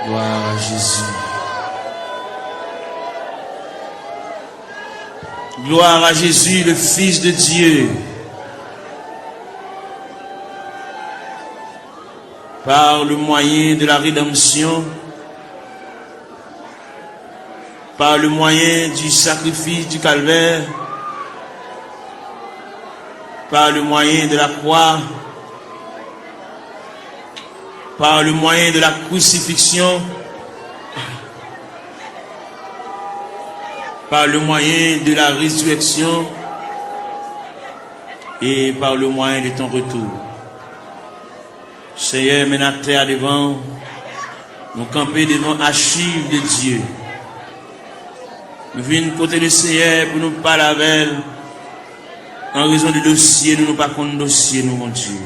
Gloire à Jésus. Gloire à Jésus, le Fils de Dieu. Par le moyen de la rédemption, par le moyen du sacrifice du calvaire, par le moyen de la croix, par le moyen de la crucifixion, par le moyen de la résurrection et par le moyen de ton retour. Seigneur, maintenant terre devant, nous camper devant archives de Dieu. Nous venons côté le Seigneur pour nous parler avec elle. En raison du dossier, nous pas contre dossier, nous, mon Dieu.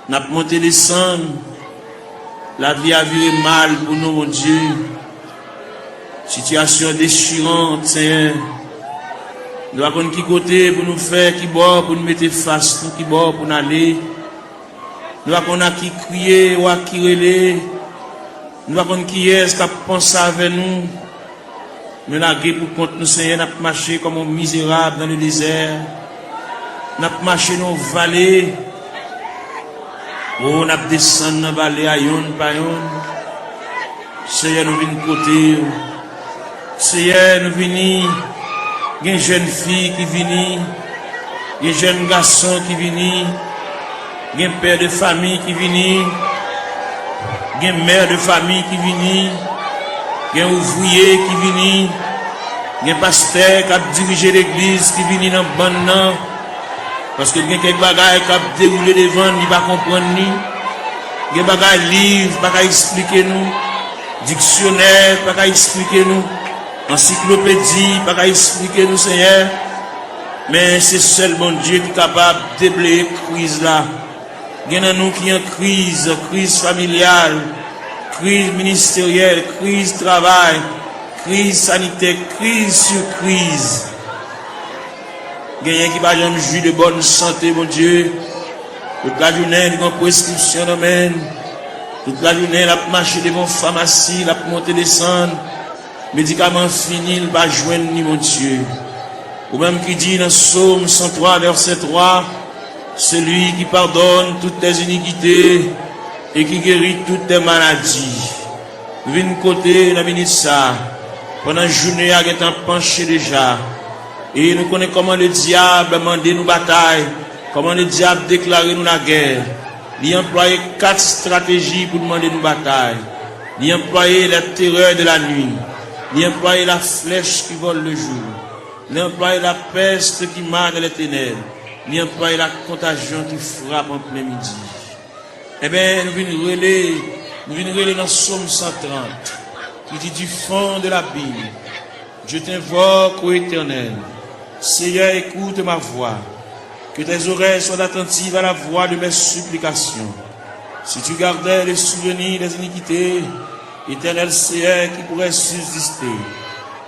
Nous avons monté descendre. La vie a viré mal pour nous, mon Dieu. Situation déchirante, Seigneur. Nous avons qui côté pour nous faire, qui bord pour nous mettre face, qui bord pour nous aller. Nous avons qui crier ou qui relais. Nous avons qui est-ce qui a pensé avec nous. Nous avons pour compte nous, Seigneur, nous avons marché comme un misérable dans le désert. Nous avons marché dans les vallées. Oh, nous avons descendu dans la vallée à yon par yon. Seigneur, nous venons côté. Seigneur, nous venons. Il y a une jeune fille qui vient. Il y a un jeune garçon qui vient. Il y a un père de famille qui vient. Il y a une mère de famille qui vient. Il y a un ouvrier qui vient. Il y a un pasteur qui a dirigé l'église qui vient dans le bon. Parce que il y a quelques bagages qui ont déroulé devant, il ne va pas comprendre. Il y a des bagages livres, il ne va pas expliquer nous. Dictionnaire, il ne va pas expliquer nous. Encyclopédie, il ne va pas expliquer nous, Seigneur. Mais c'est seul mon Dieu qui est capable de déblayer la crise là. Il y en a nous qui ont une crise familiale, crise ministérielle, crise travail, crise sanitaire, crise sur crise. Il y a qui va jamais jouir de bonne santé, mon Dieu. Toute la journée, il y a une prescription d'amène. Toute la journée, il a marché devant la pharmacie, il a monté descendre. Médicaments finis, il va joindre ni mon Dieu. Ou même qui dit dans Psaume 103, verset 3, celui qui pardonne toutes tes iniquités et qui guérit toutes tes maladies. Nous venons côté, nous venons ça. Pendant la journée, il est penché déjà. Et nous connaissons comment le diable a demandé nous bataille, comment le diable a déclaré nous la guerre. Il a employé 4 stratégies pour demander nous bataille. Il a employé la terreur de la nuit. Il a employé la flèche qui vole le jour. Il a employé la peste qui marque les ténèbres. Il a employé la contagion qui frappe en plein midi. Eh bien, nous venons relayer dans Psaume 130, qui dit du fond de la Bible, je t'invoque, ô Éternel. Seigneur, écoute ma voix. Que tes oreilles soient attentives à la voix de mes supplications. Si tu gardais les souvenirs des iniquités, Éternel Seigneur, qui pourrait subsister.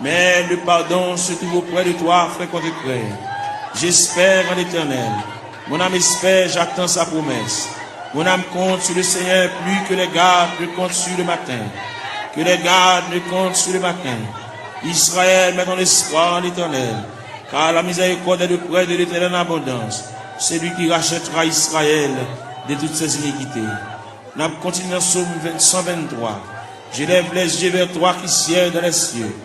Mais le pardon se trouve auprès de toi, frère contre-frère. J'espère en l'Éternel. Mon âme espère, j'attends sa promesse. Mon âme compte sur le Seigneur plus que les gardes ne comptent sur le matin. Que les gardes ne comptent sur le matin. Israël met ton espoir en l'Éternel. Car la miséricorde est de près de l'Éternel en abondance. C'est lui qui rachètera Israël de toutes ses iniquités. Nous continuons Psaume 123. J'élève les yeux vers toi qui sièges dans les cieux.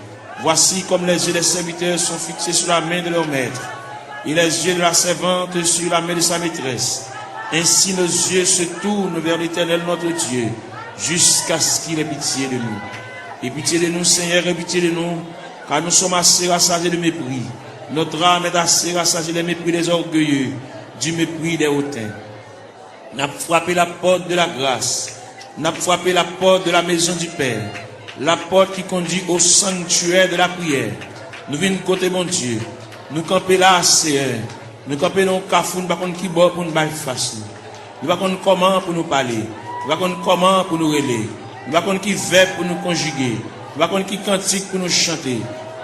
Voici comme les yeux des serviteurs sont fixés sur la main de leur maître, et les yeux de la servante sur la main de sa maîtresse. Ainsi nos yeux se tournent vers l'Éternel notre Dieu, jusqu'à ce qu'il ait pitié de nous. Et pitié de nous, Seigneur, et pitié de nous, car nous sommes assez rassasiés de mépris. Notre âme est assez rassasiée des mépris des orgueilleux, du mépris des hautains. N'a frappé la porte de la grâce, n'a frappé la porte de la maison du Père, la porte qui conduit au sanctuaire de la prière. Nous venons côté mon Dieu, nous camper là, Seigneur, nous camper dans le cafou, nous ne savons pas qui bord pour nous faire face. Nous ne savons pas comment pour nous parler, nous ne savons pas comment pour nous relayer, nous ne savons pas qui verbe pour nous conjuguer, nous ne savons pas qui cantique pour nous chanter.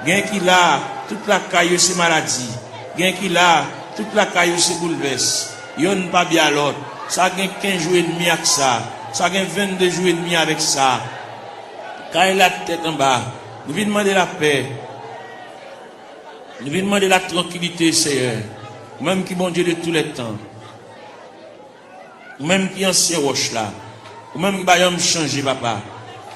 Gain qui là, toute la caillou c'est maladie. Gain qui là, toute la caillou c'est bouleverse. Yon pas bien l'autre. Ça gain 15 jours et demi avec ça. ça gagne 22 jours et demi avec ça. Quand il a la tête en bas, nous venons demander la paix. Nous venons demander la tranquillité, Seigneur. Même qui bon Dieu de tous les temps. Même qui ancien roche là. Ou même qui va me changer, papa.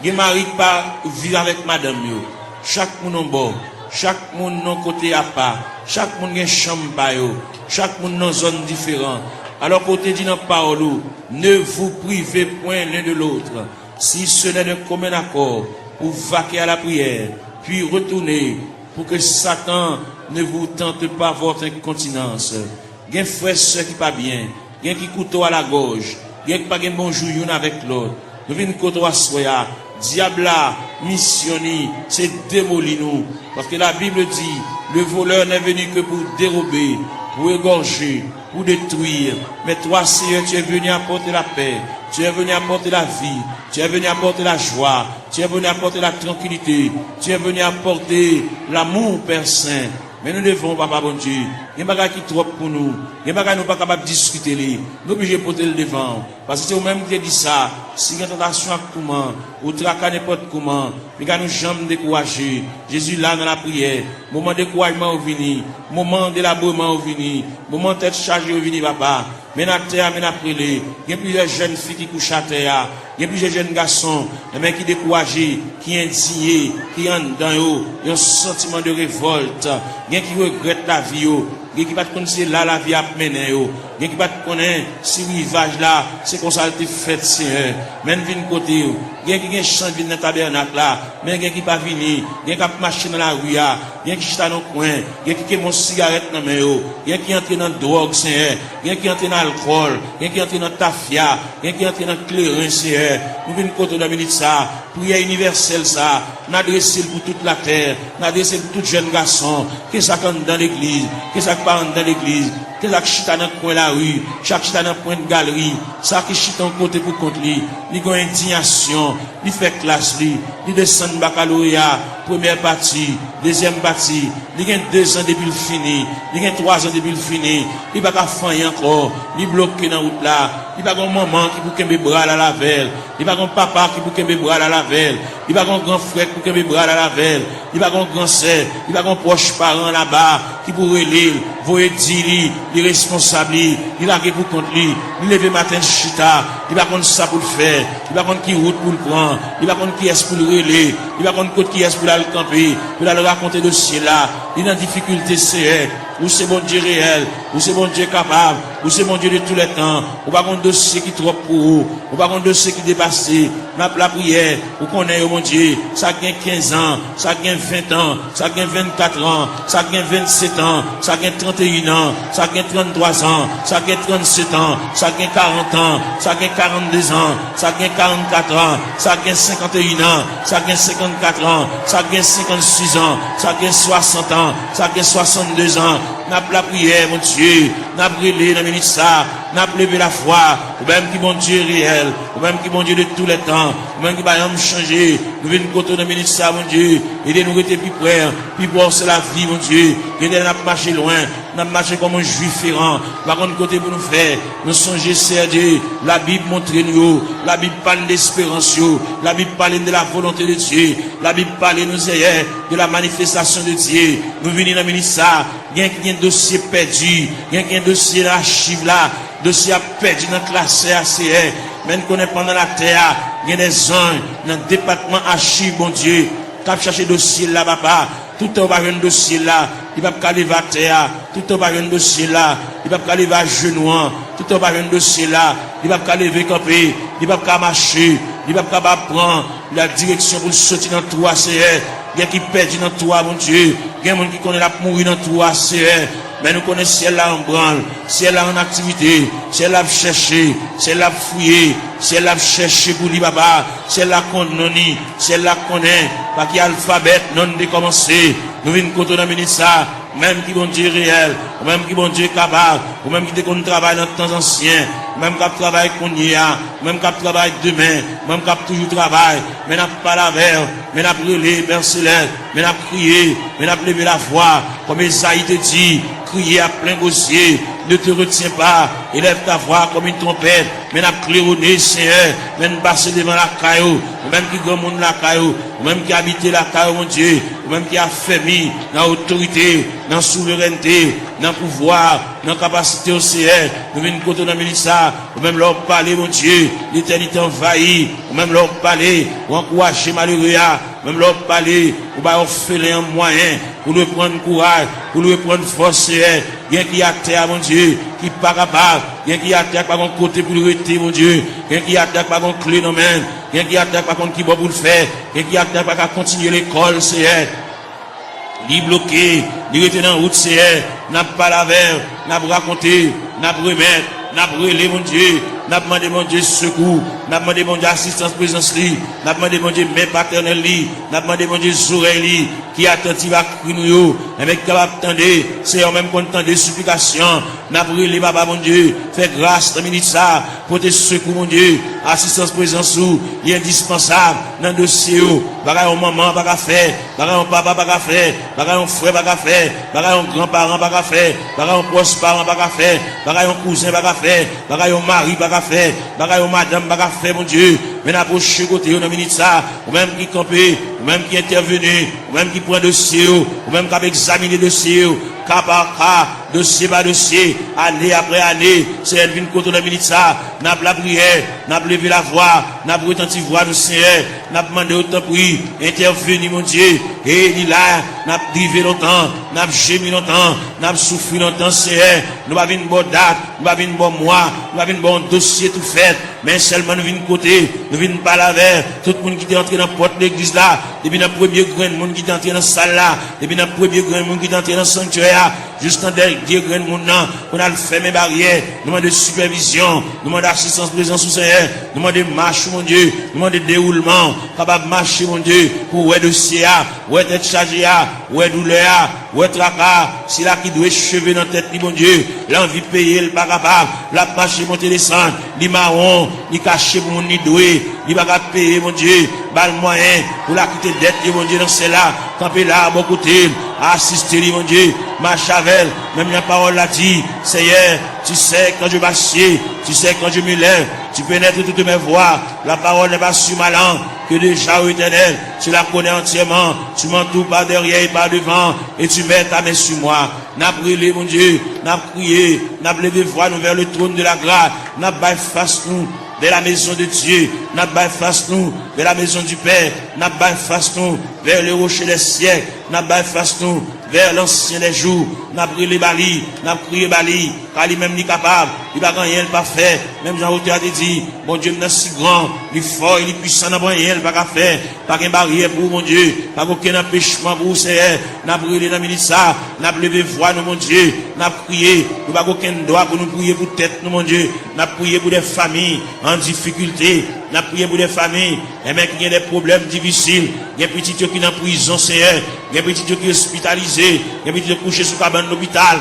Qui mari pas vivre avec madame yo. Chaque monde en bord. Chaque monde non côté à part. Chaque monde a une chambre pa yo. Chaque monde dans zone différente. Alors côté dit dans parole, ne vous privez point l'un de l'autre. Si ce n'est d'un commun accord, pour vaquer à la prière, puis retourner, pour que Satan ne vous tente pas votre incontinence. Gen frère soeur qui pas bien, gen qui couteau à la gorge, gen qui pas gen bonjour yon avec l'autre. Nous venons côté à soya, diable là, missionné, c'est démolir nous. Parce que la Bible dit, le voleur n'est venu que pour dérober, pour égorger, pour détruire. Mais toi, Seigneur, tu es venu apporter la paix. Tu es venu apporter la vie. Tu es venu apporter la joie. Tu es venu apporter la tranquillité. Tu es venu apporter l'amour, Père Saint. Mais nous devons, papa bon Dieu, il y a des bagages qui trop pour nous. Il y a des bagages qui nous pas capables de discuter. Nous sommes obligés de porter le devant. Parce que c'est vous-même qui dit ça. Si il y a une tentation à comment, ou traquer n'importe comment, mais nous jamais décourager. Jésus là dans la prière. Moment de découragement au vini. Moment de labourement au vini. Moment de tête chargée au vini, papa. Mais la terre, mais la prière. Il y a plusieurs jeunes filles qui couchent à terre. Il y a plusieurs jeunes garçons, qui découragés, qui indignés, qui ont dans eux, un sentiment de révolte. Il y a qui regrettent la vie. Il y a qui ne connaissent pas là la vie à mener. Il y a qui ne connaissent pas si rivage là, c'est comme ça a été fait, Seigneur. Même vin côté. Il y a qui chante dans le tabernacle là, mais il y a qui pas venir. Il y a qui marcher dans la rue. Il y a qui chante dans le coin. Il y a qui mon cigarette dans mes mains. Il y a qui entre dans la drogue, Seigneur. Il y a qui entre dans l'alcool. Il y a qui entre dans la tafia. Il y a qui entre dans le clairin, Seigneur. Nous venons côté de la minute ça. Prière universelle ça. N'adresser pour toute la terre. N'adresser pour tout jeune garçon. Qui ça dans l'église. Qui ça part dans l'église. Qui ça chita dans le coin de la rue. Chaque chita dans le point de galerie. Ça qui chita en côté pour contre lui. Il y a une indignation. Il fait classe lui. Il descend de baccalauréat. Première partie. Deuxième partie. Il y a 2 ans depuis le fini. Il y a 3 ans depuis le fini. Il va pas faire encore. Il bloqué dans la route là. Il va avoir un maman qui pour qu'un bras à la velle. Il va avoir un papa qui pour qu'un bras à la velle. Il va avoir un grand frère pour qu'un bras à la velle. Il va avoir un grand sœur. Il va avoir un proche parent là-bas qui pourrait l'île. Voyez dire les responsables. Il a pour contre lui. Il lève matin chita. Il va contre ça pour le faire. Il va contre qui route pour le prendre. Il va contre qui est pour le relayer. Il va contre qui est pour le camper. Pour le raconter de dossier là. Il a une difficulté, c'est ou c'est bon Dieu réel, ou c'est bon Dieu capable, ou c'est bon Dieu de tous les temps, ou pas un dossier qui est trop pour vous, ou pas un dossier qui est dépassé, la prière, ou qu'on est, mon Dieu, ça gagne 15 ans, ça gagne 20 ans, ça gagne 24 ans, ça gagne 27 ans, ça gagne 31 ans, ça gagne 33 ans, ça gagne 37 ans, ça gagne 40 ans, ça gagne 42 ans, ça gagne 44 ans, ça gagne 51 ans, ça gagne 54 ans, ça gagne 56 ans, ça gagne 60 ans, ça gagne 62 ans. N'a pas la prière, mon Dieu. N'a pas brûlé dans minute ça. N'a pas levé la foi. Ou même qui, mon Dieu, réel. Ou même qui, mon Dieu, de tous les temps. Ou même qui va rien changer. Nous venons côté dans minute ça, mon Dieu. Aidez-nous à être plus près. Puis voir, c'est la vie, mon Dieu. Aidez-nous à marcher loin. N'a pas marché comme un juif errant. Par contre, côté pour nous faire. Nous songer, c'est Dieu. La Bible montre nous. La Bible parle d'espérance. La Bible parle de la volonté de Dieu. La Bible parle, nous ayons, de la manifestation de Dieu. Nous venons dans minute ça. Il y a un dossier perdu, il y a un dossier d'archive là, dossier perdu dans la classe ACR, même qu'on est pendant la terre, il y a des gens dans le département archive, bon Dieu, qui ont cherché dossier là, papa, tout le temps un dossier là, il va pas aller à terre, tout le temps un dossier là, il va pas aller à genoux, tout le temps un dossier là, il va pas aller camper, il va pas marcher, il va pas prendre la direction pour sortir dans tout ACR. Il y a qui perdent dans toi, mon Dieu. Il y a des gens qui connaissent la mourir dans toi, c'est mais nous connaissons ciel là en branle, ciel là en activité, ciel là chercher, ciel là fouiller, ciel là chercher pour lui, papa, ciel là qu'on non, ciel là connaît, pas qu'il y a alphabet, non décommencé. Nous venons contre la minute ça, même qui bon Dieu réel, même qui bon Dieu capable, ou même qui qu'on travaille dans le temps ancien, même qui travaille qu'on y a, même qui travaille demain, même qui toujours travaille, mais n'a pas la verre, mais n'a brûlé, Père Céleste, mais n'a crié, mais n'a levé la voix, comme Esaïe te dit, crier à plein gosier, ne te retiens pas, élève ta voix comme une trompette, mais n'a claironné, Seigneur, mais n'a passé devant la caillou, ou même qui grand monde la caillou, ou même qui habite la caillou, mon Dieu, ou même qui a fermé dans l'autorité, dans la souveraineté, dans le pouvoir, dans la capacité au Seigneur, nous venons côté dans le ministère, ou même leur parler, mon Dieu, l'éternité envahie, ou même leur parler, ou encourager malheureux, même leur parler, ou bien offrir un moyen, pour lui prendre courage, pour lui prendre force, Seigneur, bien qui a terre, mon Dieu, qui pas capable, bien qui a terre par un côté pour le rester, mon Dieu, bien qui a terre par un clé dans main, bien qui a terre par contre qui va pour le faire, bien qui a terre par continuer l'école, Seigneur. Li bloqué, li rete dans route, Seigneur, n'a pas la verre, n'a pas raconté, n'a pas remettre, n'a pas relé, mon Dieu, n'a pas demandé, mon Dieu, secours, n'a pas demandé, mon Dieu, assistance, présence, n'a pas demandé, mon Dieu, main paternelle, n'a pas demandé, mon Dieu, oreilles, qui attentive à cri nous, avec capable attendre, c'est en même content des supplications, n'a pas relé, papa, mon Dieu, fais grâce, dans minute ça, pour tes secours, mon Dieu, assistance, présence, il est indispensable, dans le dossier, bagaille, maman, pas qu'à faire, bagaille, papa, pas qu'à faire, bagaille, frère, pas qu'à faire, bagaille, grand-parent, pas qu'à faire, bagaille, proche parent, pas qu'à faire, bagaille, cousin, pas qu'à faire, bagaille, mari, pas qu'à faire, bagaille, madame, pas qu'à faire, mon Dieu, mais n'approche côté, on a minute ça, ou même qui campé, ou même qui intervenu, ou même qui prend dossier, ou même qui a examiné dossier, cas par cas, dossier par dossier, année après année, c'est elle vient contre la minute ça, n'a pas la prière, n'a pas levé la voix, n'a pas retenti voix du Seigneur, n'a pas demandé autant prix, intervenu mon Dieu, et il là, n'a pas drivé longtemps, n'a pas gémi longtemps, n'a pas souffert longtemps, Seigneur, nous pas une bonne date, nous pas une bonne mois, nous pas une bon dossier tout fait, mais seulement nous venons côté, nous venons pas la verre, tout le monde qui est entré dans la porte de l'église là, depuis le premier grain, le monde qui est entré dans la salle là, depuis le premier grain, le monde qui est entré dans le sanctuaire, juste en dernier grain, mon nom, on a fait mes barrières, nous demandons de supervision, nous demandons d'assistance présence au Seigneur, nous demandons de marche, mon Dieu, nous demandons de déroulement, capable de marcher, mon Dieu, pour où est dossier, où est être chargé, où est douleur, où est tracas, c'est là qui doit cheveux dans la tête, mon Dieu, l'envie de payer, le pas capable, la marche, monter, descendre, ni marron, ni caché pour mon ni doué, ni pas capable de payer, mon Dieu, bal moyen, pour la quitter dette, mon Dieu, dans celle-là, camper là, à bon côté, assister, mon Dieu, marche avec, même la parole l'a dit, Seigneur, tu sais quand je marche, tu sais quand je me lève, tu pénètres toutes mes voies, la parole n'est pas sur ma langue, que déjà au éternel, tu la connais entièrement, tu m'entoures par derrière et par devant, et tu mets ta main sur moi. N'a brûlé, mon Dieu, n'a prié, n'a levé voix nous vers le trône de la grâce, n'a pas face nous vers la maison de Dieu, n'a pas face nous vers la maison du Père, n'a pas face nous vers le rocher des siècles, n'a pas face nous vers l'ancien des jours, n'a brûlé Bali, n'a prié Bali, car lui-même n'est capable, il va rien pas faire, même Jean-Auteur a dit, mon Dieu, est si grand, il est fort, il est puissant, n'a rien pas faire, pas qu'une barrière pour mon Dieu, pas aucun empêchement pour Seigneur, n'a brûlé dans le ça, n'a levé voix, nous, mon Dieu, n'a prié, nous pas aucun droit pour nous prier pour tête, nous, mon Dieu, n'a prié pour des familles en difficulté, n'a prié pour des familles, et même qui ont des problèmes difficiles, il y a des petits qui sont en prison, Seigneur, il y a des petits qui sont hospitalisés, il y a des petits qui sont couchés sur cabane de l'hôpital,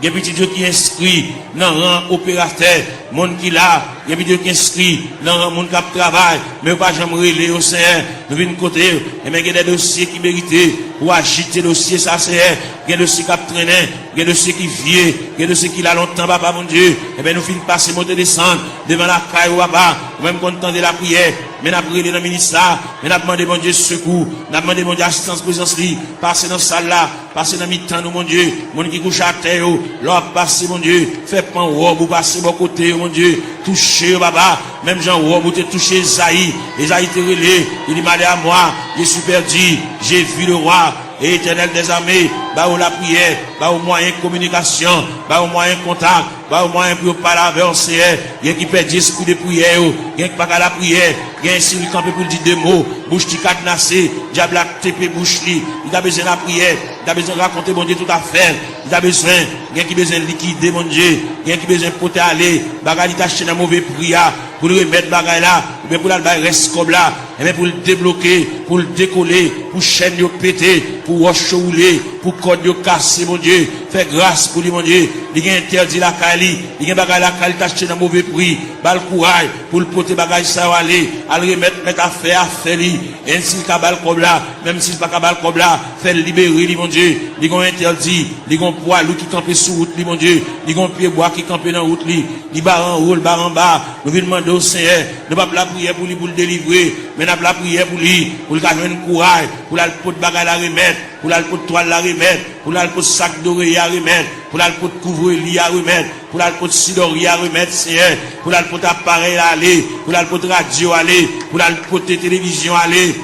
il y a des petits qui sont inscrits dans le rang opérateur, monde qui là, il y a des petits qui sont inscrits dans le rang monde qui travaille, mais pas jamais relé au Seigneur, nous venons côté, et même il y a des dossiers qui méritent pour agiter le dossier, ça Seigneur, il y a des dossiers qui traînent, il y a des dossiers qui viennent, il y a des dossiers qui là longtemps, papa mon Dieu, et bien nous finissons passer, monter, descendre, devant la caille, papa, même content de la prière, mais nous avons prié dans le ministère, mais nous avons demandé mon Dieu secours, nous avons demandé mon Dieu assistance, présence, passer dans la salle là, passer dans le mi-temps, nous, mon Dieu, mon qui couche à terre, l'or passer, mon Dieu, fait pas un robe ou passer bon côté, mon Dieu, toucher, papa, même Jean robe ou te toucher Esaïe te relé, il dit, malé à moi, j'ai super dit, j'ai vu le roi, et éternel des armées, bah où la prière, bah au moyen de communication, bah au moyen de contact, bah au moyen pour parler avec le Seigneur, il y a qui perd 10 coups de prière, il y a qui pas qu'à la prière, il y a un signe campé pour dire deux mots, bouche qui cadenassé, diable a TP bouche li, il a besoin de la prière, il a besoin de raconter mon Dieu tout à fait, il a besoin, il y a qui besoin de liquider mon Dieu, il y a qui besoin de porter aller, bagarre il t'acheter dans mauvais prière, pour le remettre bagarre là, ou bien pour la reste comme là, et bien pour le débloquer, pour le décoller, pour chaîne yo péter, pour roche rouler, pour code yo casser mon Dieu, Fais grâce pour lui, mon Dieu. Il a interdit la Kali. Il a bagay la Kali t'acheter dans mauvais prix. Bal courage pour le porter bagay ça aller. À le remettre, mettre à faire lui. Ainsi qu'il a bal comme là. Même s'il pas bal comme là. Fait libérer lui, mon Dieu. Il a interdit. Il a un poids qui campe sur route, lui, mon Dieu. Il a un pied bois qui campe dans route, lui. Il a en haut, bar en bas. Nous venons demander au Seigneur. Nous pas la prière pour lui, pour le délivrer. Mais nous la prière pour lui. Pour le garder un courage. Pour le pot de bagay la remettre. Pour le pot de toile la remettre. Pour le pot de sac d'oreille à remettre. Pour le pot de couvre-lit à remettre. Pour le pot de sidori à remettre, Seigneur. Pour le pot d'appareil à aller. Pour le pot de radio à aller. Pour le pot de télévision à aller.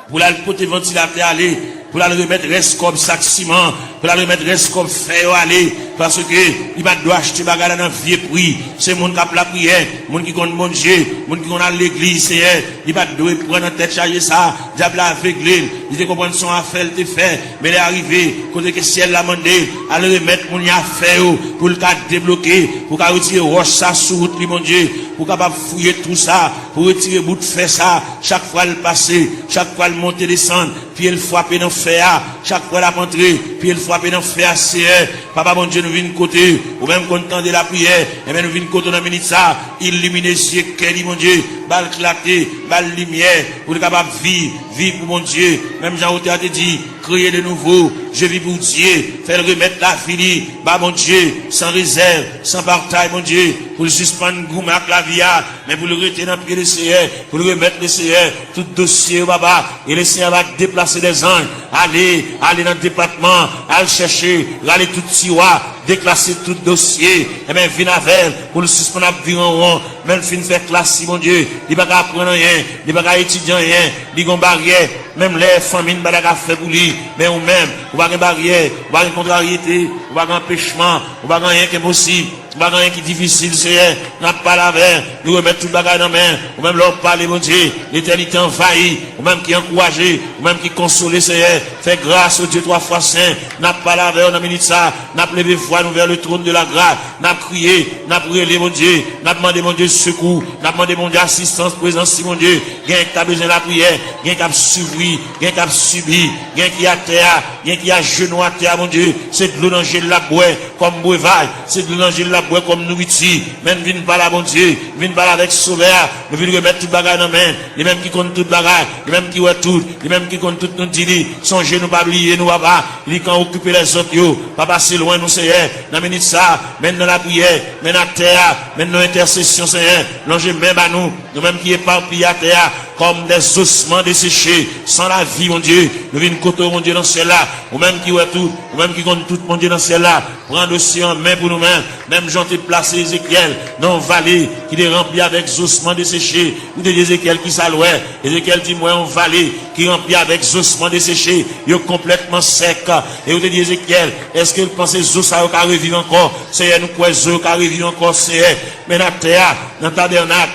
Pour le pot de ventilateur à aller. Pour la remettre reste comme sac ciment, pour la remettre reste comme fer aller, parce que il va doit acheter bagarre dans vieux prix. C'est mon qui a la prière, mon qui compte manger, mon qui compte à l'église, c'est il va doit prendre en tête charger ça, diable aveuglé, il te comprendre son affaire te fait, mais il est arrivé, côté que ciel l'a demandé, à le remettre mon affaire pour le cas débloquer, pour qu'à retirer roche ça sur route, mon Dieu, pour capable fouiller tout ça, pour retirer bout de fer ça, chaque fois le passer, chaque fois le monter descendre, puis il frapper dans fer, chaque fois la rentrer, puis il frapper dans fer, c'est papa bon Dieu nous vient côté, ou même content de la prière, et même nous vient côté dans minute ça, illuminer cieux, quel mon Dieu, balle clarté, balle lumière, pour être capable de vivre pour mon Dieu, même Jean-Auteur a dit, créer de nouveau, je vis pour Dieu, faire remettre la fini, bah mon Dieu, sans réserve, sans partage, mon Dieu, pour le suspendre gourmet avec la vie, mais pour le retenir dans le pied du Seigneur, pour le remettre le Seigneur, tout dossier, baba, et le Seigneur va déplacer des anges, aller dans le département, aller chercher, aller tout tiroir, déclasser tout dossier, et bien, venir avec, pour le suspendre à vivre en rond, même fin faire classe, mon Dieu, il va pas apprendre rien, il va pas étudier rien, il va barrière, même les familles, il va pas faire pour lui, mais ou même, ou pas une barrière, ou pas une contrariété, ou pas un empêchement, ou pas rien qui est possible. Pas rien qui est difficile, c'est n'a pas la verre, nous remettre tout le bagage dans la main, ou même leur parler, mon Dieu, l'éternité envahie, ou même qui encouragé, ou même qui consolé, c'est fait grâce au Dieu 3 fois saint, n'a pas la verre, on a minute ça, n'a pas levé foi, nous vers le trône de la grâce, n'a crié, n'a prié, mon Dieu, n'a demandé, mon Dieu, secours, n'a demandé, mon Dieu, assistance, présence, mon Dieu, gain qui a besoin de la prière, gain qui a suivi, gain qui a subi, gain qui a terre, gain qui a genou à terre, mon Dieu, c'est de l'eau dans la boue, comme breuvage, c'est de l'eau dans la boue comme nourriture, même viennent pas là, bon Dieu, viennent pas là avec sauveur, nous venons remettre tout bagage dans la main, les mêmes qui comptent tout bagage, les mêmes qui voient tout, les mêmes qui comptent tout nous dit, songez nous pas oublier, nous papa, ils quand occuper les autres, yo, papa c'est loin, nous Seigneur, dans minute ça, même dans la prière, même dans la terre, même dans l'intercession, Seigneur, l'ange même à nous, nous mêmes qui éparpillent à terre, comme des ossements desséchés, sans la vie, mon Dieu, nous venons côté, mon Dieu, dans celle-là, ou même qui voient tout, ou même qui comptent tout, mon Dieu, dans celle-là, prendre aussi en main pour nous-mêmes, même Jean t'ai placé Ézéchiel dans une vallée qui est remplie avec ossements desséchés. Ou de Ézéchiel qui s'allouait. Ézéchiel dit moi une vallée qui est remplie avec ossements desséchés. Il est complètement sec. Et vous dit Ézéchiel, est-ce que vous pensez que ça va revivre encore? C'est nous quoi ça va revivre encore, c'est mais dans la terre, dans le tabernacle,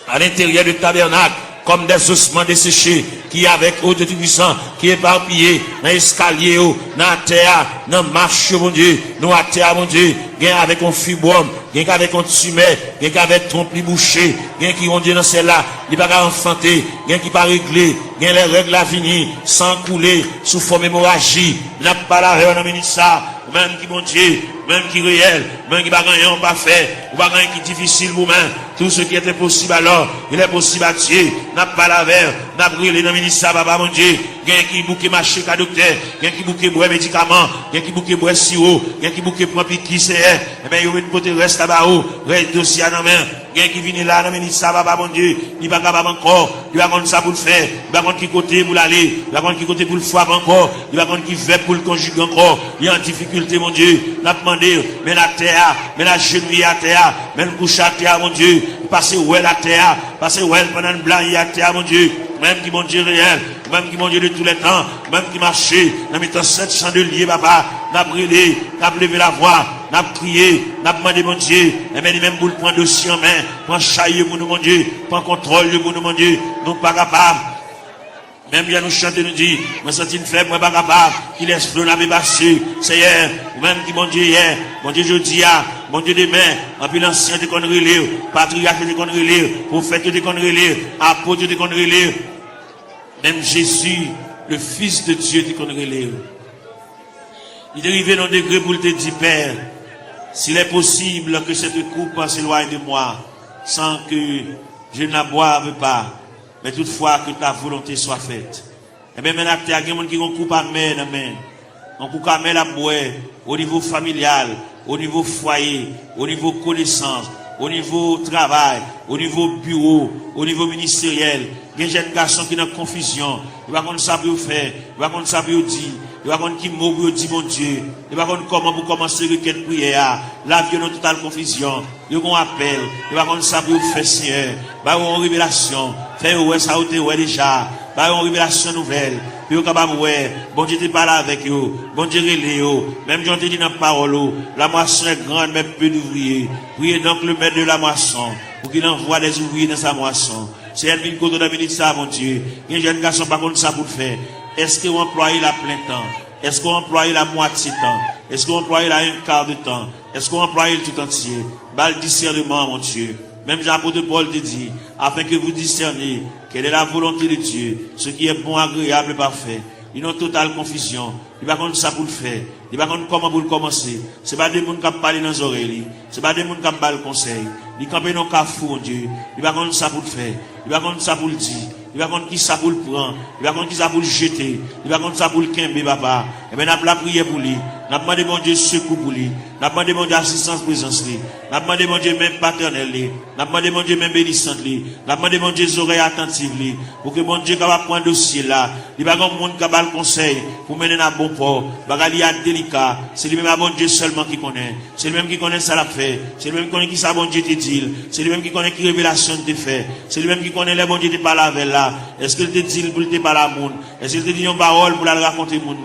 à l'intérieur du tabernacle, comme des ossements desséchés, qui avec eau de Tout-Puissant, qui est éparpillé, dans l'escalier, dans la terre, dans la marche, mon Dieu, dans la terre, mon Dieu, gain avec un fibrome, gain avec un tumeur, gain avec trompe bouché, gain qui, mon Dieu, dans celle-là, il va pas enfanter, gain qui pas réglé, gain les règles à venir, sans couler, sous forme hémorragie, n'a pas la règle, on a ça, même qui, mon Dieu, même qui réel, même qui va rien pas fait, ou pas rien qui difficile pour moi, tout ce qui était possible alors, il est possible à Dieu, n'a pas la verre, n'a brûlé dans le ministère, papa, mon Dieu, gain qui bouquet marché qu'à docteur, gain qui bouquet boire médicaments, gain qui bouquet boire sirop, gain qui bouquet prend piqui, c'est, eh bien, il y a une côté reste là-bas, reste dossier dans la main, gain qui vient là dans le ministère, papa, mon Dieu, il va capable encore, il va contre ça pour le faire, il va contre qui côté pour l'aller, il va contre qui côté pour le frapper encore, il va contre qui fait pour le conjuguer encore, il y a en difficulté, mon Dieu, n'a demandé, mais la terre, mais la genouille à terre, mais le couche à terre, mon Dieu, passer où est la terre, passer où est pendant le blanc à terre, mon Dieu, même qui mon Dieu réel, même qui mon Dieu de tous les temps, même qui marchait, dans mes temps 7 chandeliers, papa, n'a brûlé, n'a levé la voix, n'a crié, n'a demandé mon Dieu, et même pour le prendre dossier en main, prendre chaille pour nous, mon Dieu, prendre contrôle pour nous, mon Dieu, nous pas capables. Même bien nous chanter, nous dit, moi senti une faible, moi pas capable, qui laisse flot n'a pas passé, c'est hier, ou même qui mon Dieu hier, mon Dieu jeudi a, mon Dieu demain, en plus l'ancien de qu'on relire, patriarche de qu'on relire, prophète de qu'on relire, apôtre de qu'on relire, même Jésus, le Fils de Dieu de qu'on relire. Il est arrivé dans un degré pour te dire, Père, s'il est possible que cette coupe s'éloigne de moi, sans que je ne la boive pas, mais toutefois que ta volonté soit faite. Et bien maintenant, il y a des gens qui ont coupe à main, on coupe à main la boire, au niveau familial, au niveau foyer, au niveau connaissance, au niveau travail, au niveau bureau, au niveau ministériel. Il y a des jeunes garçons qui sont en confusion. Ils ne savent pas ça pour faire, ils ne savent pas ça pour dire. Il va qu'on qui mot pour dire mon Dieu. Il va qu'on comment pour commencer requête prière. La vie dans totale confusion. Il va qu'on appel. Il va qu'on ça pour faire Seigneur. Bah une révélation. Faire ouais ça ouais déjà. Bah une révélation nouvelle. Puis au capable ouais. Bon Dieu te parle avec eux. Bon Dieu relève eux. Même Jean te dit dans parole. La moisson est grande mais peu d'ouvriers. Priez donc le maître de la moisson pour qu'il envoie des ouvriers dans sa moisson. C'est elle qui côté de ça mon Dieu. Il y a un jeune garçon par contre ça pour faire. Est-ce qu'on emploie la plein temps? Est-ce qu'on emploie la moitié temps? Est-ce qu'on emploie la un quart de temps? Est-ce qu'on emploie le tout entier? Bal discernement, mon Dieu. Même Jean-Apôtre Paul te dit, afin que vous discerniez quelle est la volonté de Dieu, ce qui est bon, agréable et parfait. Il y a une totale confusion. Il va contre ça pour le faire. Il va contre comment pour le commencer. C'est pas des gens qui parlent dans les oreilles. C'est pas des gens qui parlent le conseil. Il campe dans le cafou, mon Dieu. Il va contre ça pour le faire. Il va contre ça pour le dire. Il va contre qui ça pour le prendre. Il va contre qui ça pour le jeter. Il va contre ça pour le quimber, papa. Et bien, on a prié pour lui. On a demandé, mon Dieu, secours pour lui. On a demandé, mon Dieu, assistance, présence, lui. On a demandé, mon Dieu, même paternel, lui. On a demandé, mon Dieu, même bénissante, lui. On a demandé, mon Dieu, oreilles attentives, lui. Pour que, mon Dieu, capable prendre dossier là. Il va avoir un monde capable le conseil pour mener à bon port. Bagali a délicat. C'est lui-même, à bon Dieu seulement qui connaît. C'est lui-même qui connaît ça l'a fait. C'est lui-même qui connaît qui ça, bon Dieu, te dit. C'est lui-même qui connaît qui révélation te fait. C'est lui-même qui connaît les bon Dieu te parle avec là. Est-ce qu'il te dit pour te parler à monde? Est-ce qu'il te dit une parole pour la raconter monde?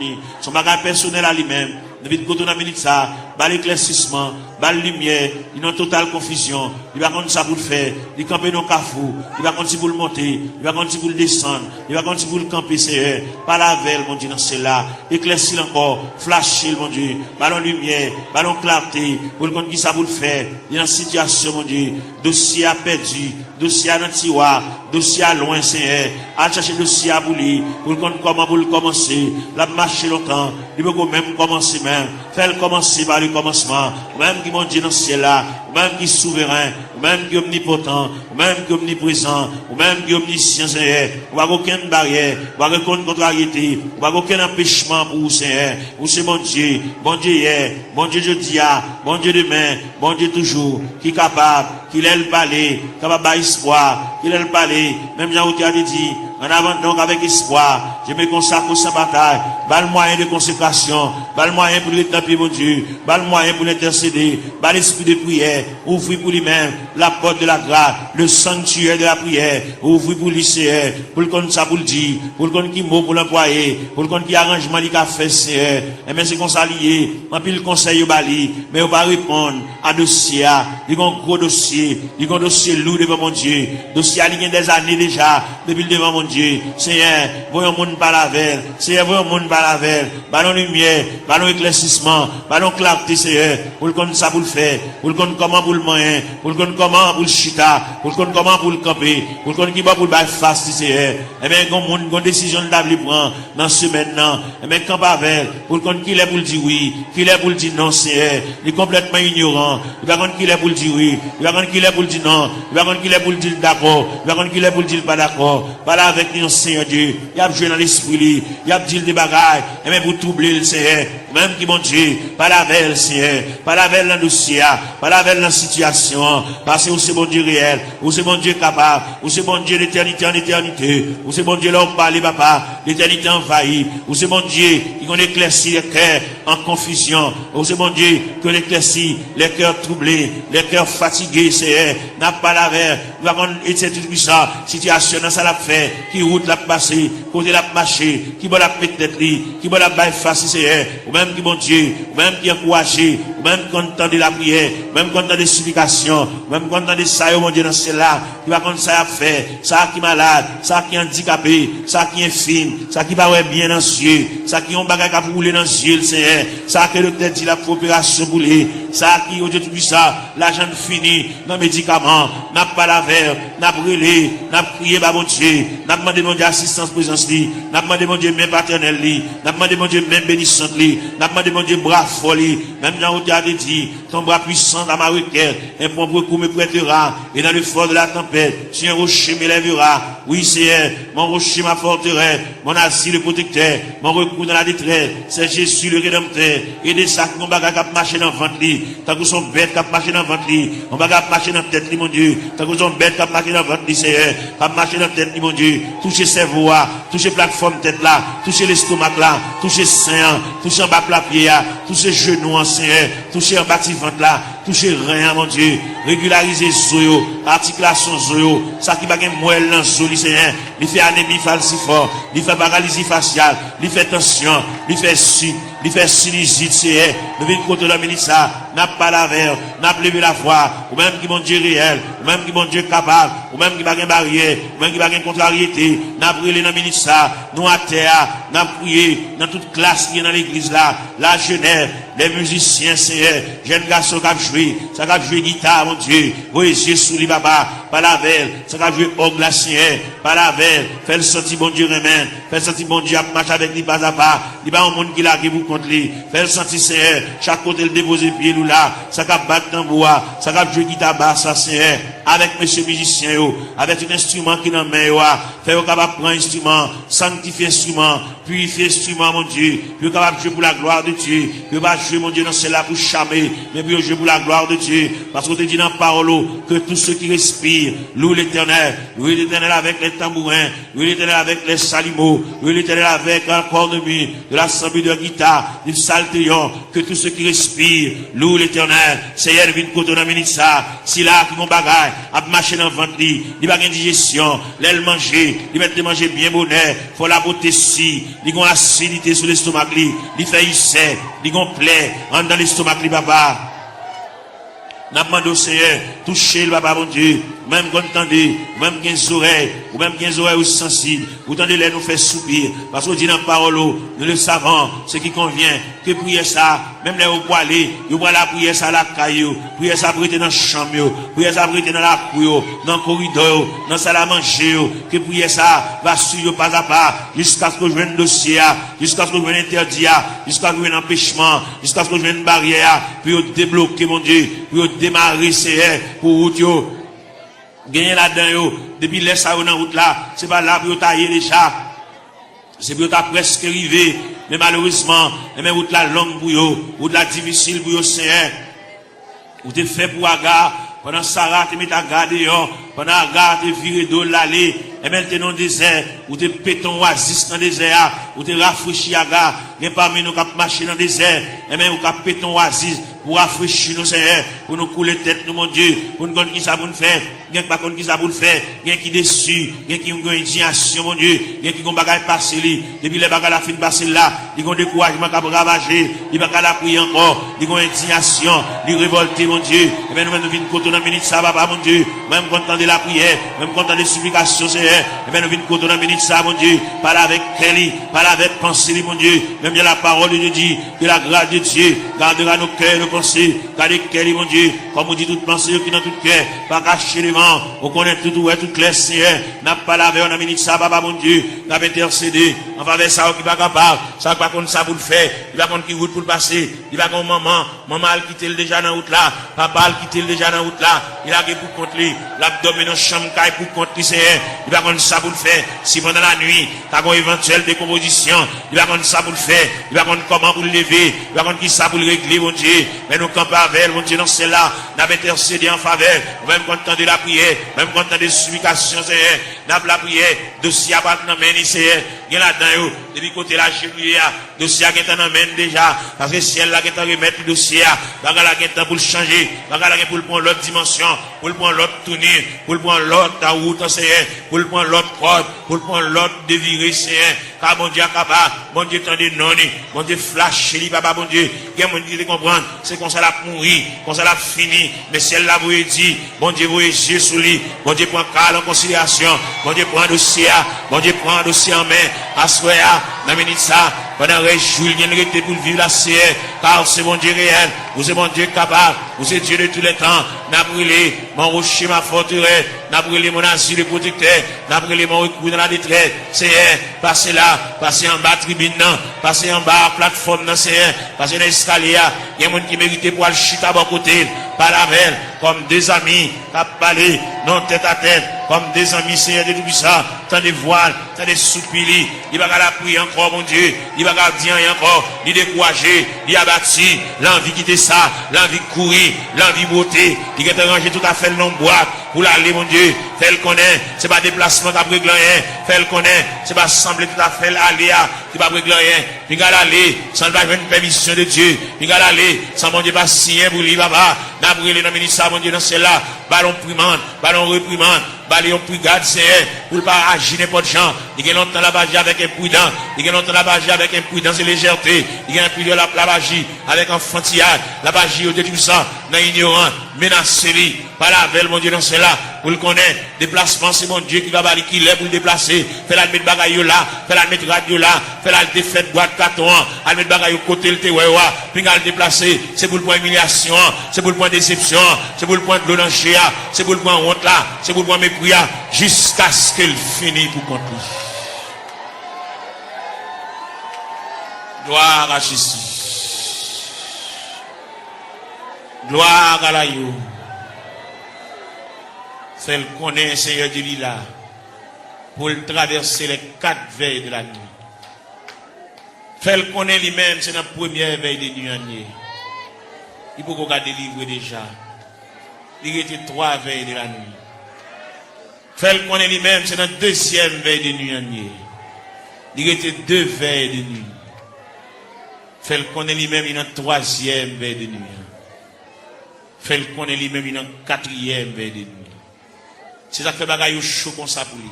Son bagage personnel à lui-même. Depuis que on a mis ça, bas l'éclaircissement, bas la lumière, il y a une totale confusion. Il va contre ça pour le faire. Il camper dans le cafou. Il va contre si pour le monter. Il va contre si pour le descendre. Il va contre si pour le camper, c'est par la veille, mon Dieu, dans cela. Éclaircir encore. Flasher, mon Dieu. Ballon lumière. Ballon clarté. Pour le contre qui ça pour le faire. Il y a une situation, mon Dieu. Dossier à perdu. Dossier à tiroir. Dossier à loin, Seigneur. À chercher dossier à bouler. Pour le contre comment pour le commencer. La marcher longtemps. Il peut même commencer même. Fais-le commencer par le commencement. Même qui, mon Dieu, dans ce ciel là. Même qui est souverain. Même qui est omnipotent. Même qui est omniprésent. Même qui est omniscient, Seigneur. On va aucune barrière. On va aucune contrariété. On va aucun empêchement pour vous, Seigneur. Vous, c'est mon Dieu. Bon Dieu hier. Bon Dieu jeudi. Bon Dieu demain. Bon Dieu toujours. Qui est capable. Qu'il ait le palais. Capable d'espoir. Qu'il ait le palais. Même Jean-Outi a dit. En avant donc avec espoir, je me consacre au sans bataille. Bas le moyen de consécration, bas le moyen pour l'établir mon Dieu, bas le moyen pour l'intercéder, bas l'esprit de prière, ouvrir pour lui-même la porte de la grâce, le sanctuaire de la prière, ouvrir pour lycéen, pour le compte ça pour le dire, pour le compte qui mot pour l'employer, pour le compte qui arrangement il a fait Seigneur. Et bien c'est qu'on s'allie, en plus le conseil au bali, mais on va répondre à dossier, il y a un gros dossier, il y a un dossier lourd devant mon Dieu, dossier aligné des années déjà, depuis devant mon Dieu, Seigneur, voyons le monde par la veille, Seigneur, voyons le monde par la veille, ballon lumière, ballon éclaircissement, ballon clarté, Seigneur, pour le compte ça pour le faire, pour le compte comment pour le moyen, pour le compte comment pour le chita, pour le compte comment pour le camper, pour le compte qui va pour le bail face, Seigneur, et bien, quand monde, quand décision de l'abli prend, dans ce maintenant, et bien, quand pas avec, pour le compte qu'il est pour le dire oui, qu'il est pour le dire non, Seigneur, il est complètement ignorant, il va compte qu'il est pour le dire oui, il va compte qu'il est pour le dire non, il va compte qu'il est pour le dire d'accord, il va compte qu'il est pour le dire pas d'accord, voilà avec nous, Seigneur Dieu. Il y a joué dans l'esprit, il y a dit des bagailles, et même pour troubler le Seigneur, même qui, mon Dieu, pas la veille, Seigneur, pas la veille dans le dossier, pas la veille dans la situation, parce que vous c'est bon Dieu réel, vous c'est bon Dieu capable, vous c'est bon Dieu d'éternité en éternité, vous c'est bon Dieu là où parlez, papa, l'éternité envahie, vous c'est bon Dieu qui qu'on éclaircit les cœurs en confusion, vous c'est bon Dieu qui qu'on éclaircit les cœurs troublés, les cœurs fatigués, Seigneur, n'a pas la veille, nous avons été tout ça, situation dans ça l'a fait, qui route l'a passé, côté l'a marché, qui va la peut-être qui va la baille face, Seigneur, ou même qui bon Dieu, ou même qui encouragé, ou même content de la prière, même content des supplications, même content de ça, mon Dieu, dans cela, qui va comme ça à faire, ça qui est malade, ça qui est handicapé, ça qui est fine, ça qui va bien dans les yeux, ça qui ont bagage à rouler dans les yeux, Seigneur, ça qui est le tête dit la opération pour lui, ça qui, au Dieu tout ça, l'argent fini, dans les médicaments, n'a pas la verre, n'a brûlé, n'a prié, bah, mon Dieu, n'a n'a demandé mon Dieu assistance présence li, n'a demandé mon Dieu main paternelle li, n'a demandé mon Dieu main bénissante li, n'a demandé mon Dieu bras fort li, même dans où tu as dit, ton bras puissant dans ma requête, un propre coup me prêtera, et dans le fort de la tempête, si un rocher m'élèvera, oui Seigneur, mon rocher ma forteresse, mon asile protecteur, mon recours dans la détresse, c'est Jésus le Rédempteur, et des sacs, mon bagage qui marché dans le ventre li, tant que son bête qui marché dans le ventre li, mon bagage marché dans la tête li, mon Dieu, tant que son bête qui marché dans le ventre li, Seigneur, qui marché dans la tête li, mon Dieu, touchez cerveau, touchez plateforme tête là, touchez l'estomac là, touchez sein, touchez en bas plapier, touchez genoux, Seigneur, touchez en bas ventre là, touchez rien, mon Dieu, régulariser zoyo, articulation zoyo, ça qui va gagner moelle dans zoli, Seigneur, il fait anémie falciforme, il fait paralysie faciale, il fait tension, il fait sucre, il fait sinusite, Seigneur, nous venons contre la ministre, n'a pas la verre, n'a levé la voix, ou même qui mon Dieu réel, ou même qui mon Dieu capable, ou même qui va gagner barrière, ou même qui va gagner contrariété, n'a brûlé dans la ministre, nous à terre, n'a prié dans toute classe qui est dans l'église là, la jeunesse, les musiciens, Seigneur, jeunes garçons qui ont joué, ça qui ont joué guitare, mon Dieu, voyez sous les baba, par la veille, ça qui ont joué orgue la Seigneur, par la veille, fait le sentir bon Dieu remède, fait le sentir bon Dieu à marcher avec lui pas à pas, il n'y a pas un monde qui l'a qui vous contre lui, fait le sentir Seigneur, chaque côté le déposer pied ou là, ça qui a battre dans bois, ça qui a joué guitare basse, Seigneur, avec monsieur musicien, avec un instrument qui dans main, fait capable prendre instrument, sanctifier instrument, purifier instrument, mon Dieu, puis capable jouer pour la gloire de Dieu, puis pas jouer, mon Dieu, dans celle-là pour charmer, mais puis jouer pour la gloire de Dieu, parce qu'on te dit dans la parole, que tous ceux qui respirent, louent l'éternel avec les tambourins, louent l'éternel avec les salimos, louent l'éternel avec un corps de nuit, de l'assemblée de guitare, du saltéon, que tous ceux qui respirent, louent l'éternel, Seigneur, vient côté dans minute ça, si là, qui mon bagage, a marché dans le ventre, il va gagner digestion, l'aile manger, il va te manger bien bonheur, faut la beauté si, il a acidité sur l'estomac, il fait hissé, il a plaie, entre dans l'estomac, papa. N'a demandé au Seigneur, toucher le papa, mon Dieu, même quand entendez, même qui des oreilles, ou même qui des oreilles sensibles, vous entendez les nous faire soupir, parce qu'on dit dans la parole, nous le savons, ce qui convient, que prier ça, même les au aller, vous voyez la prière ça la caillou, prier ça prêter dans la chambre, prier ça prêter dans la cour, dans le corridor, dans la salle à manger, que prier ça, va suivre pas à pas, jusqu'à ce que je vienne un dossier, jusqu'à ce que je vienne interdit, jusqu'à ce que je vienne empêchement, jusqu'à ce que je vienne barrière, puis débloquer, mon Dieu, puis démarrer, c'est pour route, gagner là-dedans, depuis les ça dans route là, c'est pas là pour tailler déjà, c'est pour presque arrivé, mais malheureusement, les route là longue pour eux, route là difficile pour eux, c'est ou te fait pour Agar, pendant Sarah te met à garder, pendant Agar te viré d'eau l'allée, et même te dans le désert, ou te péton oasis dans le désert, ou te rafraîchi Agar, et parmi nous qui marché dans le désert, et même ou qui péton oasis, pour rafraîchir nos Seigneur, pour nous couler tête, nous, mon Dieu, pour nous connaître qui ça pour nous faire, il y a pas qui ça pour nous faire, il y a qui déçu, il y a qui ont une indignation, mon Dieu, il y a qui ont bagage passé li, depuis les bagages la fin passé là, ils ont découragement qui a ravagé, ils ont la prier encore, ils ont indignation, ils révolté, mon Dieu, et bien nous venons côté dans minute ça, papa, mon Dieu, même content de la prière, même content des supplications, Seigneur, et bien nous venons côté dans minute ça, mon Dieu, parle avec Kelly, parle avec pensée, mon Dieu, même bien la parole de Dieu, que la grâce de Dieu gardera nos cœurs, nos pensées, gardez Kelly, mon Dieu, comme on dit toute pensée qui dans tout cœur, pas cacher les vents, on connaît tout, ouais, tout clair, Seigneur, n'a pas lavé, on a minute ça, papa, mon Dieu, n'a pas intercédé, on va vers ça, qui va capable, ça va contre ça pour le faire, il va contre qui route pour le passer, il va contre maman a quitté le déjà dans la route là, papa a quitté le déjà dans la route là, il a pour contre lui, l'abdomen dans chambre caille pour contre lui, Seigneur, il va contre ça pour le faire, si pendant la nuit, t'as une éventuelle décomposition, il va contre ça pour le faire, il va contre comment pour le lever, il va contre qui ça pour le régler, mon Dieu, mais nous campons avec, mon Dieu, dans celle-là, n'a intercédé en faveur, même content de la prière, même content de supplication, Seigneur, n'a pas la prière, dossier à battre dans main, Seigneur, il y a là-dedans, depuis côté la chenille, dossier qui est en main déjà, parce que si elle là qui est en remettre le dossier, bagala qui est pour le changer, bagala pour le prendre l'autre dimension, pour le prendre l'autre tournée, pour le prendre l'autre route, Seigneur, pour le prendre l'autre code, pour le prendre l'autre déviré, Seigneur, car mon Dieu est capable, mon Dieu t'en dit non, mon Dieu flash, li papa, mon Dieu, il y a mon Dieu qui comprend, c'est qu'on ça l'a mourir, qu'on ça l'a fini, mais si elle l'a vous dit, mon Dieu vous Jésus sous lui, mon Dieu prend calme en considération, mon Dieu prend un dossier, mon Dieu prend un dossier en main, assoya, dans minute ça, pendant que Julien était pour vivre la CR, car c'est mon Dieu réel, vous êtes mon Dieu capable, vous êtes Dieu de tous les temps, n'a brûlé, mon rocher, ma forteresse, n'a brûlé mon asile protecteur, n'a brûlé mon recours dans la détresse, c'est passez là, passez en bas tribune, passez en bas plateforme, c'est passez dans l'escalier, il y a des gens qui méritent pour aller chita à bon côté, par la veille, comme des amis, qui parlé, non tête à tête, comme des amis, Seigneur de tout ça, tant de voiles, tant de soupili, il va la prier encore, mon Dieu, il va dire encore, il décourager, il abattu, l'envie quitter ça, l'envie courir, l'envie beauté, il va ranger tout à fait le nom boîte, pour l'aller, mon Dieu, fait le connaît, c'est pas déplacement qui a régler rien, fait le connaît, c'est pas sembler tout à fait l'aller, qui va régler rien, il va aller, sans pas une permission de Dieu, il va aller, sans mon Dieu pas signer pour lui, papa, n'a brûlé dans le ministère, mon Dieu, dans celle-là, ballon primande, ballon reprimande, ballon brigade, c'est pour pas agir n'importe gens, il y a longtemps la bagie avec imprudence, il y a longtemps la bagie avec imprudence et légèreté, il y a un peu de la bagie avec enfantillage, la bagie au tout ça, dans ignorant, menacé, par la veille, mon Dieu, dans cela, pour le connaître, déplacement, c'est mon Dieu qui va balayer, qui l'est pour le déplacer, fait la mettre bagaille là, fait la mettre radio là, fait la défaite boîte carton, à mettre bagaille au côté, le tewewa, puis le déplacer, c'est pour le point humiliation, c'est pour le point déception, c'est pour le point de l'onanger, c'est pour le point honte là, c'est pour le point mépris, jusqu'à ce qu'elle finisse pour compter. Gloire à Jésus. Gloire à la yo. Fait le connaît, Seigneur de l'Ila, pour le traverser les 4 veilles de la nuit. Fait le connaît lui-même, c'est la première veille de nuit. Il peut qu'on délivrer déjà. Il était 3 veilles de la nuit. Fait le connaît lui-même, c'est la deuxième veille de nuit. Il était 2 veilles de nuit. Fait le connaît lui-même, il y a 3e veille de nuit. Fait le connaît lui-même, il y a 4e veille de nuit. C'est ça que fait bagaille chaud comme ça pour lui.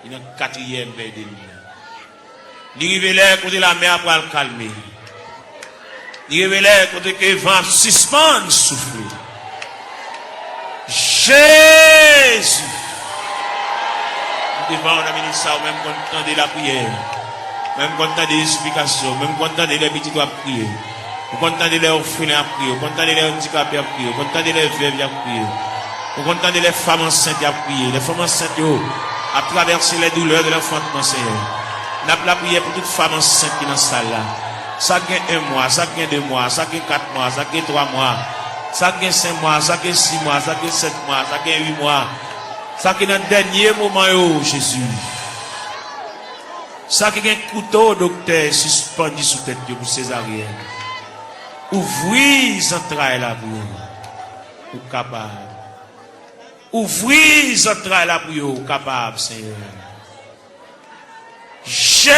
Il y a 4e veille de nuit. Il révèle côté la mer pour le calmer. Il révèle côté que le vent suspend souffler. Jésus. Devant on a mis ça, même quand on entend la prière, même quand on entend des explications, même quand on entend les petits doigts prier, quand on entend les orphelins à prier, quand on entend les handicapés à prier, quand on entend les veuves à prier. Vous entendez les femmes enceintes à prier, les femmes enceintes à traverser les douleurs de l'enfantement, Seigneur. N'a pas prié pour toutes les femmes enceintes qui sont dans la salle là. Ça gagne 1 mois, ça gagne 2 mois, ça gagne 4 mois, ça gagne 3 mois, ça gagne 5 mois, ça gagne 6 mois, ça gagne 7 mois, ça gagne 8 mois. Ça gagne dans le dernier moment, Jésus. Ça gagne un couteau, docteur, suspendu sous tête pour césarienne. Ouvrez les entrailles là pour capable. Ouvrez les entrailles là pour capable, Seigneur. Jésus.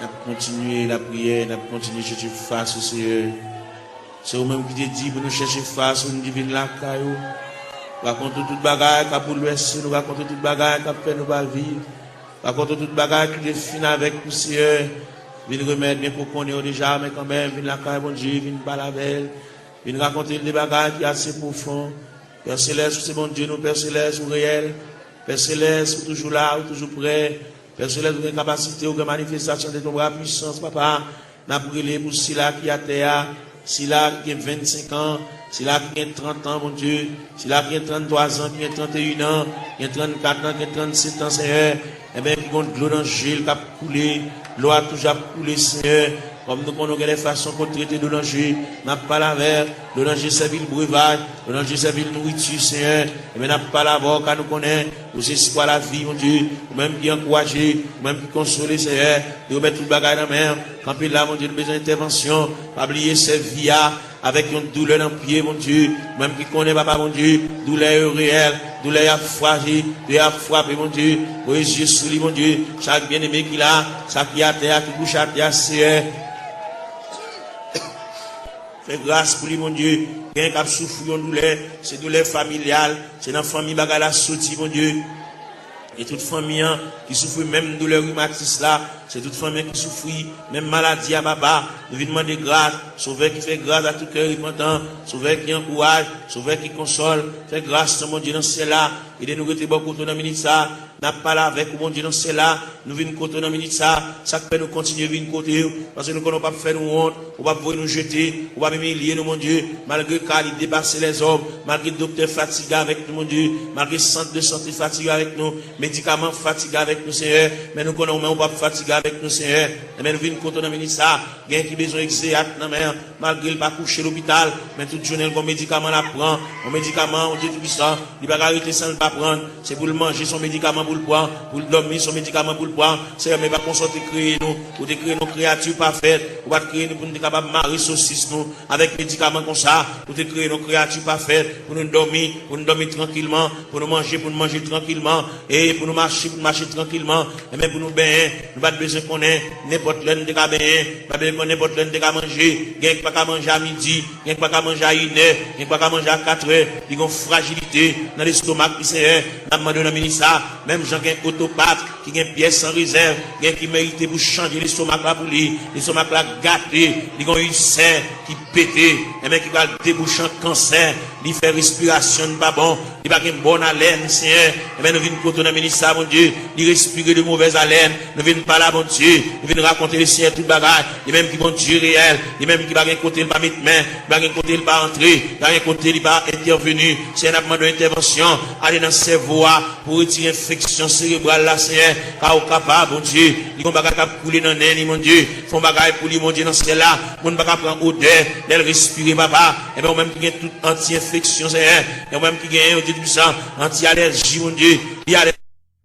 N'a continuer la prière, n'a continuer chercher face au Seigneur. C'est vous-même qui te dit pour nous chercher face au divine la caillou. Raconte toute bagaille qui a pour l'ouest, nous raconte toute bagaille qui a fait nous pas vivre. Raconte toute bagaille qui est fini avec nous, Seigneur. Viens remettre bien pour qu'on ait déjà, mais quand même, viens la caille, bon Dieu, viens pas la belle. Viens raconter des bagailles qui sont assez profondes. Père Céleste, c'est bon Dieu, nous, Père Céleste, ou réel. Père Céleste, ou toujours là, ou toujours prêt. Père Céleste, ou une capacité, ou une manifestation de ton bras puissance, papa. N'a brûlé pour Sila qui a terre, Sila qui a 25 ans, Sila qui a 30 ans, mon Dieu. Sila qui a 33 ans, qui a 31 ans, qui a 34 ans, qui a 37 ans, Seigneur. Eh bien, qui compte l'eau dans le gel, qui a coulé, l'eau a toujours coulé, Seigneur. Comme nous connaissons les façons qu'on traite de l'onanger, n'a pas la verre, l'onanger c'est le breuvage, l'onanger c'est le nourriture, Seigneur. Et bien, n'a pas la voix, car nous connaissons, nous c'est quoi la vie, mon Dieu, ou même qui encourager, ou même qui consoler, Seigneur, de remettre tout le bagage dans la mer, quand puis là, mon Dieu, nous besoin d'intervention, pas oublier ces vies avec une douleur dans le pied, mon Dieu, même qui connaît, papa, mon Dieu, douleur réelle, douleur à frappé, douleur à frapper, mon Dieu, pour les yeux sous lui, mon Dieu, chaque bien-aimé qu'il a, chaque qui a terre, qui bouge à terre, Seigneur. Fais grâce pour lui, mon Dieu. Quelqu'un qui a souffert en douleur, c'est douleur familiale, c'est dans la famille bagala sorti, mon Dieu. Et toute famille qui souffre même de douleur rhumatisme là, c'est toute famille qui souffre même maladie à papa. Nous venons demander grâce, sauveur qui fait grâce à tout cœur repentant, sauveur qui encourage, sauveur qui console, fait grâce mon Dieu dans cela. Et nous rester beaucoup dans la minute ça, n'a pas là avec mon Dieu dans cela, nous venons côté dans la minute ça fait nous continuer venir côté parce que nous ne pas faire nous honte, on va nous jeter, on va humilier nous mon Dieu, malgré qu'il dépasser les hommes, malgré le docteur fatigué avec nous mon Dieu, malgré le centre de santé fatigué avec nous, médicaments fatigués avec nous Seigneur, mais nous connaissons on pas fatigué avec nous Seigneur, mais nous venons côté dans la minute ça, gain qui besoin exéat dans mer, malgré le pas coucher l'hôpital, mais toute journée le médicament la prend, un médicament on dit tout ça, il va arrêter sans le pas prendre, c'est pour le manger son médicament pour le prendre, pour dormir son médicament pour le prendre, c'est mais pas qu'on sorte créer nous, pour créer nos créatures parfaites, pour créer nous pour nous capable de marier saucisse nous avec médicaments comme ça, pour créer nos créatures parfaites, pour nous dormir tranquillement, pour nous manger tranquillement, et pour nous marcher tranquillement, et même pour nous baigner, nous pas besoin qu'on ait n'importe l'un de baigner, pas besoin qu'on ait n'importe l'un de manger, il n'y a pas qu'à manger à midi, il n'y a pas qu'à manger à 1h, il n'y a pas qu'à manger à 4h, il y a une fragilité dans l'estomac qui c'est, n'a demandé dans le ministère, même gens qui ont autopathe, qui ont une pièce sans réserve, qui méritent pour changer l'estomac là pour lui, l'estomac là gâté, ils ont une serre qui pété, et même qui va déboucher un cancer, il fait respiration pas bon, il va une bonne haleine, Seigneur, et même nous venons pour ton ministère, mon Dieu, il respire de mauvaise haleine, nous venons parler à mon Dieu, nous venons raconter le Seigneur tout bagage, et même qui vont Dieu réel, et même qui va rien côté le pas mettre main, il va rien côté le pas entrer, il va rien côté le pas intervenu, c'est un demande d'intervention, aller dans le cerveau pour retirer l'infection cérébrale là, Seigneur, car au capable, mon Dieu, il va pas couler dans l'air, mon Dieu, font bagage pour lui, mon Dieu, dans ce là, mon pas prendre odeur, elle respirer, papa, et bien même qui a toute anti-infection, Seigneur, et même qui a du sang, anti-allergie, mon Dieu, il y a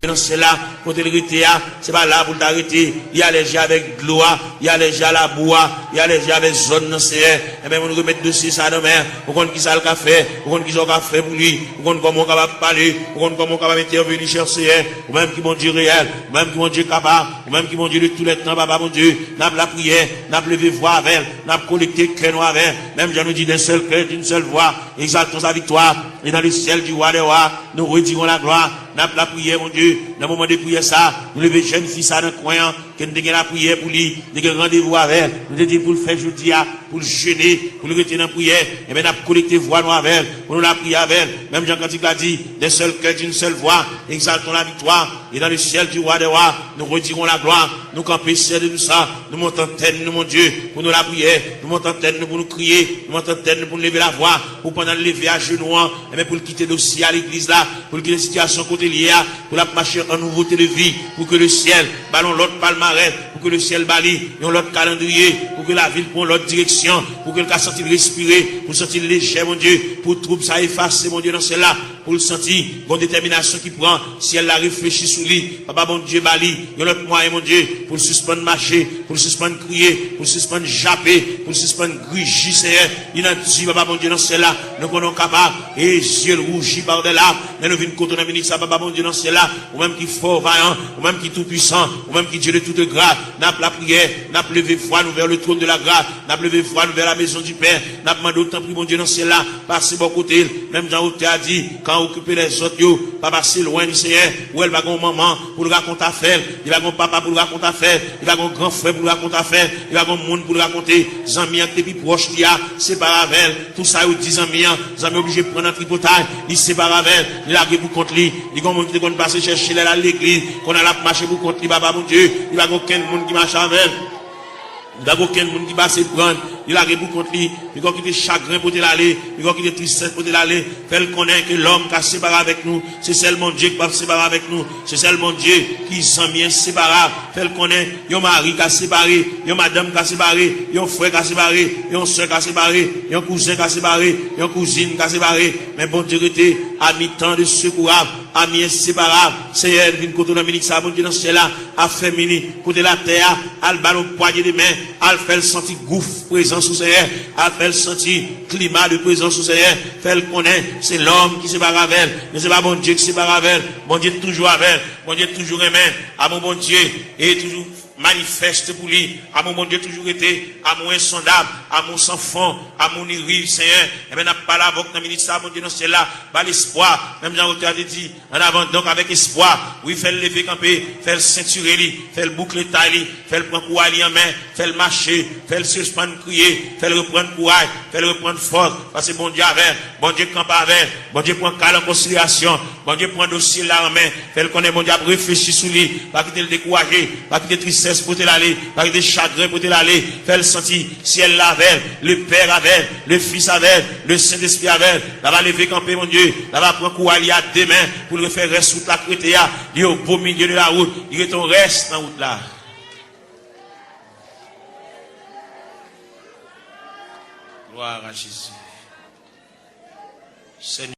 dans cela, quand il était c'est pas là pour t'arrêter. Il y a allergie avec de l'eau, il y a allergie à la boue, il y a allergie avec zone dans ce et bien, on nous remet dessus ça demain. On compte qui ça le café, on compte qui ça le café pour lui, on compte comment on va parler, on compte comment on va intervenir chercher, ou même qui mon Dieu réel, ou même qui mon Dieu capable, ou même qui mon Dieu de tous les temps, papa mon Dieu, n'a pas la prière, n'a pas levé voix avec, n'a pas collecté cœur noir avec, même je nous dis d'un seul cœur, d'une seule voix, exaltons sa victoire, et dans le ciel du roi des rois, nous retirons la gloire, n'a pas la prière, mon Dieu, dans le moment de prière ça, nous lever jeune fille ça dans le coin, que nous avons la prière pour lui, nous avons rendez-vous avec, nous avons dit pour le faire jeudi, pour le jeûner, pour le retirer dans la prière, et bien nous avons collecté voix nous avec, pour nous la prier avec, même Jean Cantique l'a dit, d'un seul cœur, d'une seule voix, exaltons la victoire, et dans le ciel du roi des rois, nous retirons la gloire, nous campons ciel de tout ça, nous montons tête, nous mon Dieu, pour nous la prière, nous montons tête, nous pour nous crier, nous montons tête, nous pour nous lever la voix, pour pendant le lever à genoux, et bien pour le quitter dossier à l'église là, pour le quitter la situation côté liée, pour la marcher en nouveauté de vie, pour que le ciel ballon l'autre palmarès, pour que le ciel bali, et l'autre calendrier, pour que la ville prenne l'autre direction, pour que le cas sentir respirer, pour sentir léger, mon Dieu, pour trouble ça effacer, mon Dieu, dans cela, pour le sentir, bonne détermination qui prend, si elle la réfléchit sous lui, papa, mon Dieu, bali, et l'autre moyen, mon Dieu, pour le suspendre marcher, pour le suspendre crier, pour le suspendre japper, pour le suspendre grugir, Seigneur, il a dit, papa, mon Dieu, dans cela, nous sommes capables, et yeux rougis par de là, mais nous venons contre la ministre, papa, mon Dieu, dans cela, ou même qui fort, vaillant, ou même qui tout puissant, ou même qui Dieu de toute grâce, n'a pas la prière, n'a pas levé foi, nous vers le trône de la grâce, n'a pas levé foi, nous vers la maison du Père, n'a pas demandé autant, mon Dieu, dans cela, passez bon côté, même Jean Hôtel a dit, quand occuper les autres, yo, pas passer loin du Seigneur, où elle va gon maman, pour le raconter à faire, il va gon papa pour le raconter à faire, il va gon grand frère pour le raconter à faire, il va gon monde pour le raconter, Zami, depuis proche, il y a, sépare avec, tout ça, il dit Zami, obligé de prendre un tripotage, il sépare avec, il a pour contre lui, il va monde qui va passer chercher à l'église, qu'on a la marché pour contre lui, papa, mon Dieu, il va aucun monde qui marche avec. Il n'y a aucun monde qui va se prendre. Il a pour contre lui. Il va quitter chagrin pour l'aller. Il va quitter tristesse pour l'aller. Fait connaître que l'homme qui a séparé avec nous, c'est seulement Dieu qui va séparer avec nous. C'est seulement Dieu qui s'en vient séparer. Fait connaître, il y a un mari qui a séparé, il y a madame qui a séparé, il y a un frère qui a séparé, il y a un soeur qui a séparé, il y a un cousin qui a séparé, il y a une cousine qui a séparé. Mais bon Dieu était à mi-temps de secourable, à mi-inséparable. Seigneur, vient côté dans ministre, bon Dieu dans ce là, a fait mini, côté la terre, al ballon poignée de main, al fait le sentir gouffre présence sous Seigneur, al fait le sentir climat de présence sous Seigneur, fait le connaître, c'est l'homme qui sépare avec elle, mais c'est pas bon Dieu qui sépare avec elle, bon Dieu toujours avec elle, bon Dieu toujours aimé, à mon bon Dieu, et toujours manifeste pour lui. Amour, mon Dieu, toujours été, amour insondable, amour sans fond, amour ni rive, Seigneur. Et bien, n'a pas la voix dans le ministère, mon Dieu, non, c'est là, pas l'espoir. Même Jean-Roth a dit, en avant, donc, avec espoir. Oui, fait le lever camper, fait le ceinturer, fait le boucler taille, fait le prendre courage en main, fait le marcher, fait le suspendre crier, fait le reprendre courage, fait le reprendre force. Parce que bon Dieu avec, bon Dieu campe avec, bon Dieu prend calme en conciliation, bon Dieu prend dossier là en main, fait le connaître, bon Dieu réfléchir sur lui, pas quitter le décourager, pas quitter tristesse pour te l'aller, pas quitter chagrin pour te l'aller, fait le sentir, ciel avec, le Père avec, le Fils avec, le Saint-Esprit avec, là va lever camper mon Dieu, là va prendre courage à demain pour le faire rester sur la crétéa, il est au beau milieu de la route, il est ton reste dans la route là. Gloire à Jésus. Seigneur.